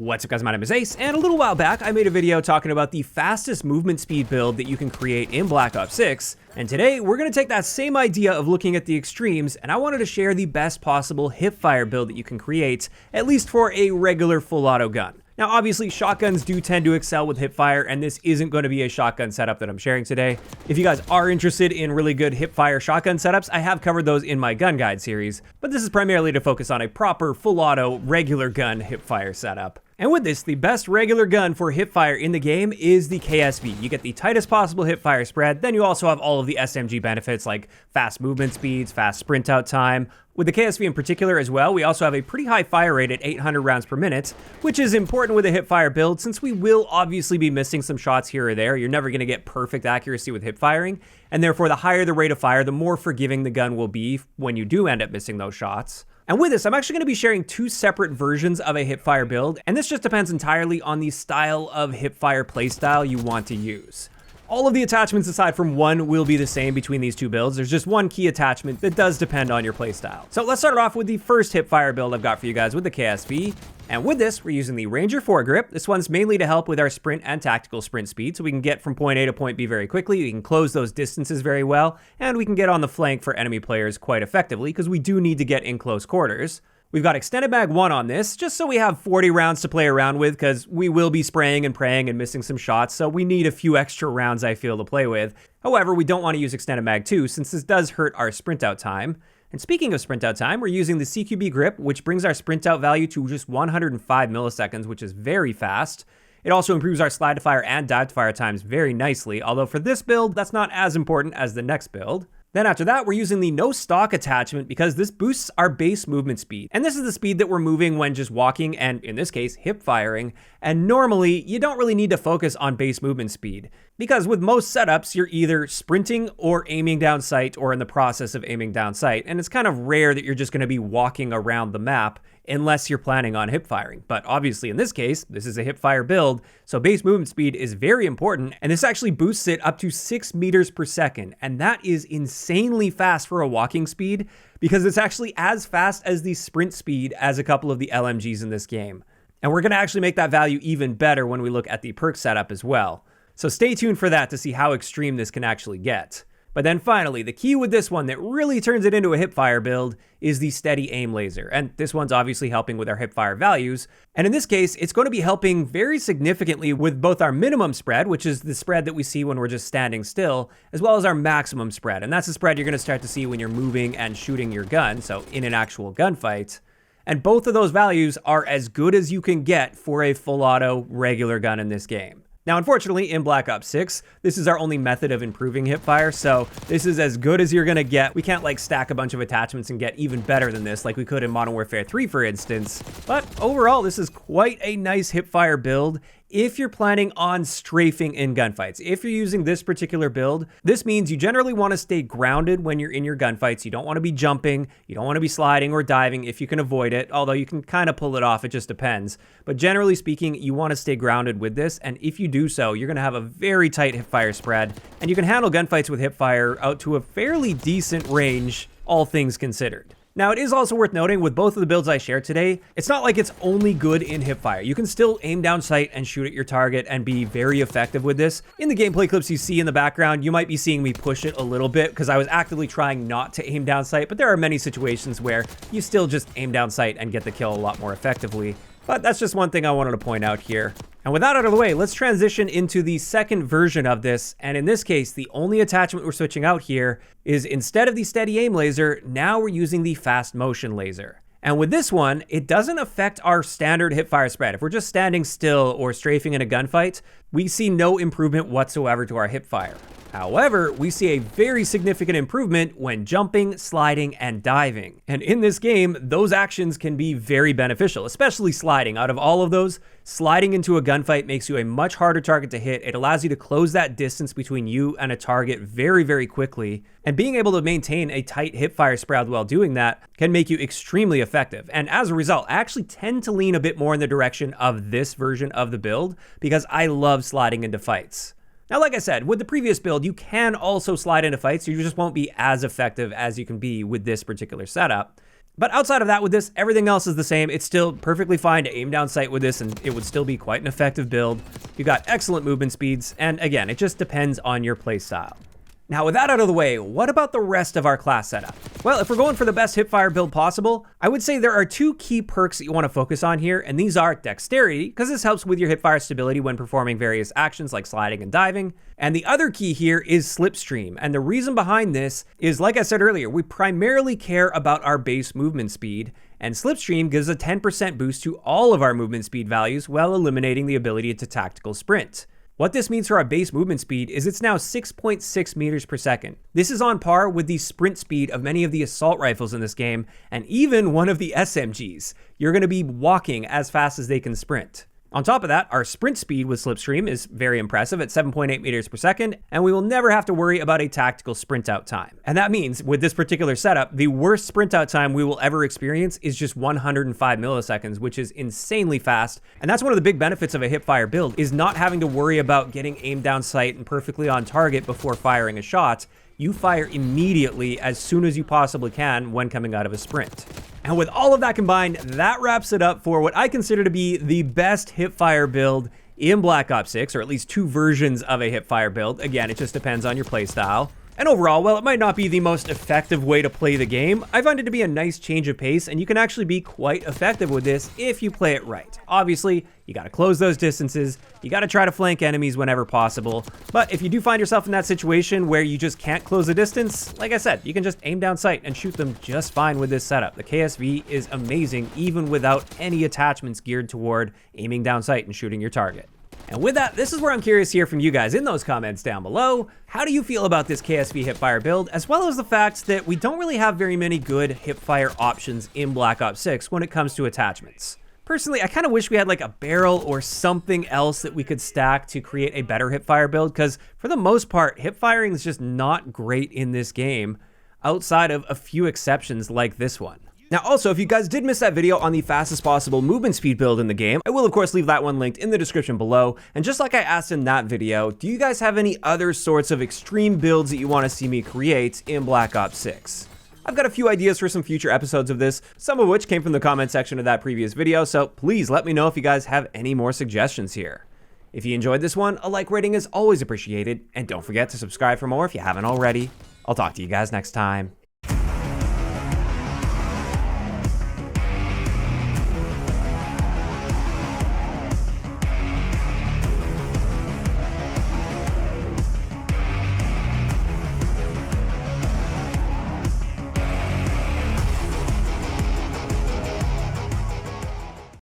What's up guys, my name is Ace, and a little while back I made a video talking about the fastest movement speed build that you can create in Black Ops 6, and today we're going to take that same idea of looking at the extremes, and I wanted to share the best possible hipfire build that you can create, at least for a regular full auto gun. Now obviously shotguns do tend to excel with hipfire, and this isn't going to be a shotgun setup that I'm sharing today. If you guys are interested in really good hipfire shotgun setups, I have covered those in my gun guide series, but this is primarily to focus on a proper full auto regular gun hipfire setup. And with this, the best regular gun for hipfire in the game is the KSV. You get the tightest possible hipfire spread, then you also have all of the SMG benefits like fast movement speeds, fast sprint out time. With the KSV in particular as well, we also have a pretty high fire rate at 800 rounds per minute, which is important with a hipfire build since we will obviously be missing some shots here or there. You're never going to get perfect accuracy with hipfiring, and therefore the higher the rate of fire, the more forgiving the gun will be when you do end up missing those shots. And with this, I'm actually going to be sharing two separate versions of a hipfire build, and this just depends entirely on the style of hipfire playstyle you want to use. All of the attachments aside from one will be the same between these two builds. There's just one key attachment that does depend on your playstyle. So let's start off with the first hipfire build I've got for you guys with the KSV. And with this, we're using the Ranger foregrip. This one's mainly to help with our sprint and tactical sprint speed, so we can get from point A to point B very quickly, we can close those distances very well, and we can get on the flank for enemy players quite effectively, because we do need to get in close quarters. We've got extended mag 1 on this, just so we have 40 rounds to play around with, because we will be spraying and praying and missing some shots, so we need a few extra rounds, I feel, to play with. However, we don't want to use extended mag 2, since this does hurt our sprint out time. And speaking of sprint out time, we're using the CQB grip, which brings our sprint out value to just 105 milliseconds, which is very fast. It also improves our slide to fire and dive to fire times very nicely, although for this build, that's not as important as the next build. Then after that, we're using the no stock attachment because this boosts our base movement speed. And this is the speed that we're moving when just walking and, in this case, hip firing. And normally, you don't really need to focus on base movement speed, because with most setups, you're either sprinting or aiming down sight or in the process of aiming down sight. And it's kind of rare that you're just going to be walking around the map unless you're planning on hip firing. But obviously in this case, this is a hip fire build, so base movement speed is very important, and this actually boosts it up to 6 meters per second, and that is insanely fast for a walking speed, because it's actually as fast as the sprint speed as a couple of the LMGs in this game. And we're going to actually make that value even better when we look at the perk setup as well. So stay tuned for that to see how extreme this can actually get. But then finally, the key with this one that really turns it into a hipfire build is the steady aim laser. And this one's obviously helping with our hipfire values. And in this case, it's going to be helping very significantly with both our minimum spread, which is the spread that we see when we're just standing still, as well as our maximum spread. And that's the spread you're going to start to see when you're moving and shooting your gun, so in an actual gunfight. And both of those values are as good as you can get for a full auto regular gun in this game. Now, unfortunately, in Black Ops 6, this is our only method of improving hipfire, so this is as good as you're gonna get. We can't, like, stack a bunch of attachments and get even better than this, like we could in Modern Warfare 3, for instance. But overall, this is quite a nice hipfire build if you're planning on strafing in gunfights. If you're using this particular build, this means you generally want to stay grounded when you're in your gunfights. You don't want to be jumping, you don't want to be sliding or diving if you can avoid it, although you can kind of pull it off, it just depends. But generally speaking, you want to stay grounded with this, and if you do so, you're going to have a very tight hipfire spread, and you can handle gunfights with hipfire out to a fairly decent range, all things considered. Now, it is also worth noting with both of the builds I shared today, it's not like it's only good in hipfire. You can still aim down sight and shoot at your target and be very effective with this. In the gameplay clips you see in the background, you might be seeing me push it a little bit because I was actively trying not to aim down sight, but there are many situations where you still just aim down sight and get the kill a lot more effectively. But that's just one thing I wanted to point out here. And with that out of the way, let's transition into the second version of this. And in this case, the only attachment we're switching out here is instead of the steady aim laser, now we're using the fast motion laser. And with this one, it doesn't affect our standard hipfire spread. If we're just standing still or strafing in a gunfight, we see no improvement whatsoever to our hipfire. However, we see a very significant improvement when jumping, sliding, and diving. And in this game, those actions can be very beneficial, especially sliding. Out of all of those, sliding into a gunfight makes you a much harder target to hit. It allows you to close that distance between you and a target very, very quickly. And being able to maintain a tight hipfire spread while doing that can make you extremely effective. And as a result, I actually tend to lean a bit more in the direction of this version of the build because I love sliding into fights. Now, like I said, with the previous build, you can also slide into fights. You just won't be as effective as you can be with this particular setup. But outside of that, with this, everything else is the same. It's still perfectly fine to aim down sight with this, and it would still be quite an effective build. You've got excellent movement speeds, and again, it just depends on your playstyle. Now, with that out of the way, what about the rest of our class setup? Well, if we're going for the best Hipfire build possible, I would say there are two key perks that you want to focus on here, and these are dexterity, because this helps with your Hipfire stability when performing various actions like sliding and diving. And the other key here is slipstream, and the reason behind this is, like I said earlier, we primarily care about our base movement speed, and slipstream gives a 10% boost to all of our movement speed values while eliminating the ability to tactical sprint. What this means for our base movement speed is it's now 6.6 meters per second. This is on par with the sprint speed of many of the assault rifles in this game, and even one of the SMGs. You're going to be walking as fast as they can sprint. On top of that, our sprint speed with slipstream is very impressive at 7.8 meters per second, and we will never have to worry about a tactical sprint out time. And that means, with this particular setup, the worst sprint out time we will ever experience is just 105 milliseconds, which is insanely fast. And that's one of the big benefits of a Hipfire build, is not having to worry about getting aimed down sight and perfectly on target before firing a shot. You fire immediately as soon as you possibly can when coming out of a sprint. And with all of that combined, that wraps it up for what I consider to be the best Hipfire build in Black Ops 6, or at least two versions of a Hipfire build. Again, it just depends on your playstyle. And overall, while it might not be the most effective way to play the game, I find it to be a nice change of pace, and you can actually be quite effective with this if you play it right. Obviously, you gotta close those distances, you gotta try to flank enemies whenever possible, but if you do find yourself in that situation where you just can't close a distance, like I said, you can just aim down sight and shoot them just fine with this setup. The KSV is amazing even without any attachments geared toward aiming down sight and shooting your target. And with that, this is where I'm curious to hear from you guys in those comments down below. How do you feel about this KSV Hipfire build, as well as the fact that we don't really have very many good Hipfire options in Black Ops 6 when it comes to attachments? Personally, I kind of wish we had like a barrel or something else that we could stack to create a better Hipfire build, because for the most part, hipfiring is just not great in this game, outside of a few exceptions like this one. Now also, if you guys did miss that video on the fastest possible movement speed build in the game, I will of course leave that one linked in the description below. And just like I asked in that video, do you guys have any other sorts of extreme builds that you want to see me create in Black Ops 6? I've got a few ideas for some future episodes of this, some of which came from the comment section of that previous video, so please let me know if you guys have any more suggestions here. If you enjoyed this one, a like rating is always appreciated, and don't forget to subscribe for more if you haven't already. I'll talk to you guys next time.